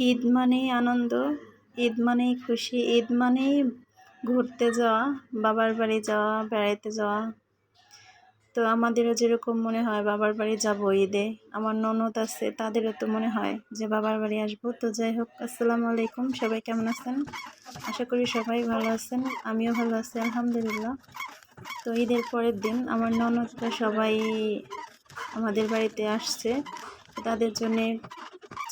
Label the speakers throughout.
Speaker 1: ঈদ মানেই আনন্দ, ঈদ মানেই খুশি, ঈদ মানেই ঘুরতে যাওয়া, বাবার বাড়ি যাওয়া, বেড়াইতে যাওয়া। তো আমাদেরও যেরকম মনে হয় বাবার বাড়ি যাব ঈদে, আমার ননদ আছে তাদেরও তো মনে হয় যে বাবার বাড়ি আসবো। তো যাই হোক, আসসালামু আলাইকুম, সবাই কেমন আছেন? আশা করি সবাই ভালো আছেন, আমিও ভালো আছি আলহামদুলিল্লাহ। তো ঈদের পরের দিন আমার ননদরা সবাই আমাদের বাড়িতে আসছে, তাদের জন্যে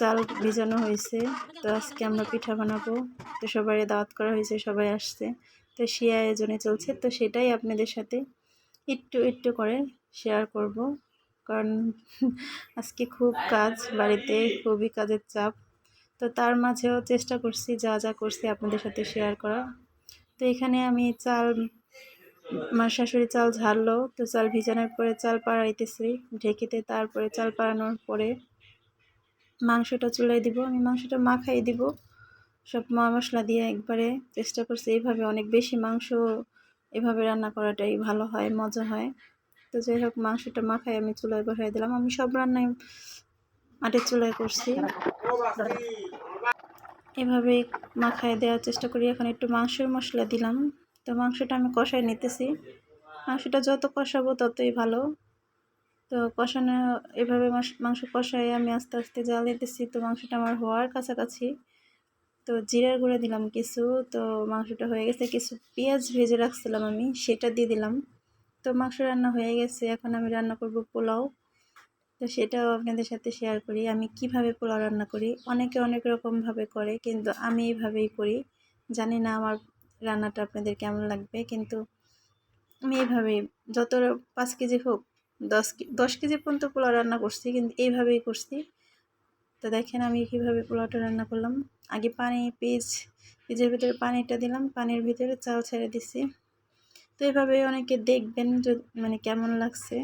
Speaker 1: চাল ভিজানো হয়েছে। তো আজকে আমরা পিঠা বানাবো, তো সবাই দাওয়াত করা হয়েছে, সবাই আসছে। তো সেই আয়োজনে চলছে, তো সেটাই আপনাদের সাথে একটু একটু করে শেয়ার করব। কারণ আজকে খুব কাজ বাড়িতে, খুবই কাজের চাপ। তো তার মাঝেও চেষ্টা করছি যা যা করছি আপনাদের সাথে শেয়ার করা। তো এখানে আমি চাল, আমার শাশুড়ি চাল ঝাড়লো, তো চাল ভিজানোর পরে চাল পাড়াইতেছি ঢেকিতে। তারপরে চাল পাড়ানোর পরে মাংসটা চুলায় দিব, আমি মাংসটা মাখাই দিব সব মশলা দিয়ে একবারে। চেষ্টা করছি এইভাবে, অনেক বেশি মাংস এভাবে রান্না করাটাই ভালো হয়, মজা হয়। তো যাই হোক, মাংসটা মাখাই আমি চুলায় বসাই দিলাম। আমি সব রান্নাই মাটির চুলায় করছি, এভাবেই মাখায় দেওয়ার চেষ্টা করি। এখন একটু মাংসের মশলা দিলাম, তো মাংসটা আমি কষাই নিতেছি। মাংসটা যত কষাবো ততই ভালো। তো কষানো, এভাবে মাংস কষাই আমি আস্তে আস্তে জাল দিতেছি। তো মাংসটা আমার হওয়ার কাছাকাছি, তো জিরার গুঁড়া দিলাম কিছু। তো মাংসটা হয়ে গেছে, কিছু পেঁয়াজ ভেজে রাখছিলাম আমি, সেটা দিয়ে দিলাম। তো মাংস রান্না হয়ে গেছে, এখন আমি রান্না করব পোলাও। তো সেটাও আপনাদের সাথে শেয়ার করি আমি কিভাবে পোলাও রান্না করি। অনেকে অনেক রকমভাবে করে, কিন্তু আমি এইভাবেই করি। জানি না আমার রান্নাটা আপনাদের কেমন লাগবে, কিন্তু আমি এইভাবেই, যত 5 কেজি হোক, 10 কেজি পর্যন্ত পোলাও রান্না করছি, কিন্তু এইভাবেই করছি। তো দেখেন আমি কীভাবে পোলাওটা রান্না করলাম। আগে পেঁয়াজের ভিতরে পানিটা দিলাম, পানির ভিতরে চাল ছেড়ে দিছি। তো এইভাবে অনেকে দেখবেন মানে কেমন লাগছে।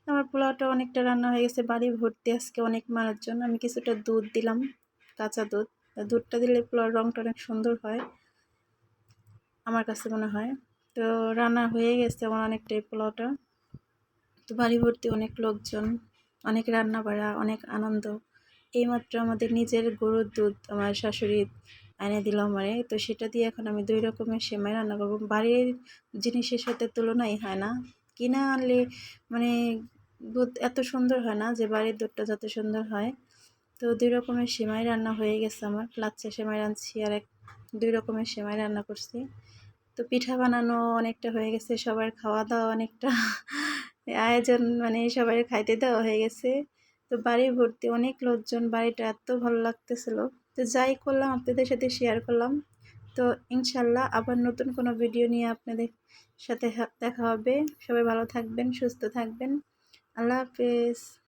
Speaker 1: আমার পোলাওটা অনেকটা রান্না হয়ে গেছে, বাড়ি ভর্তি আজকে অনেক মানুষজন। আমি কিছুটা দুধ দিলাম, কাঁচা দুধ। দুধটা দিলে পোলাওর রঙটা অনেক সুন্দর হয় আমার কাছে মনে হয়। তো রান্না হয়ে গেছে আমার অনেকটাই পোলাওটা। তো বাড়ি ভর্তি অনেক লোকজন, অনেক রান্না বাড়া, অনেক আনন্দ। এইমাত্র আমাদের নিজের গরুর দুধ আমার শাশুড়ি এনে দিল আমারে, তো সেটা দিয়ে এখন আমি 2 রকমের সেমাই রান্না করবো। বাড়ির জিনিসের সাথে তুলনাই হয় না, কিনা আনলে মানে দুধ এত সুন্দর হয় না যে বাড়ির দুধটা যত সুন্দর হয়। তো 2 রকমের সেমাই রান্না হয়ে গেছে আমার, লাচ্ছা সেমাই রাঁধছি আর 2 রকমের সেমাই রান্না করছি। তো পিঠা বানানো অনেকটা হয়ে গেছে, সবার খাওয়া দাওয়া অনেকটা আয়োজন, মানে সবাই খাইতে দেওয়া হয়ে গেছে। তো বাড়ি ভর্তি অনেক লোকজন, বাড়িটা এত ভালো লাগতেছিল। তো যাই করলাম আপনাদের সাথে শেয়ার করলাম। তো ইনশাল্লাহ আবার নতুন কোনো ভিডিও নিয়ে আপনাদের সাথে দেখা হবে। সবাই ভালো থাকবেন, সুস্থ থাকবেন। আল্লাহ হাফেজ।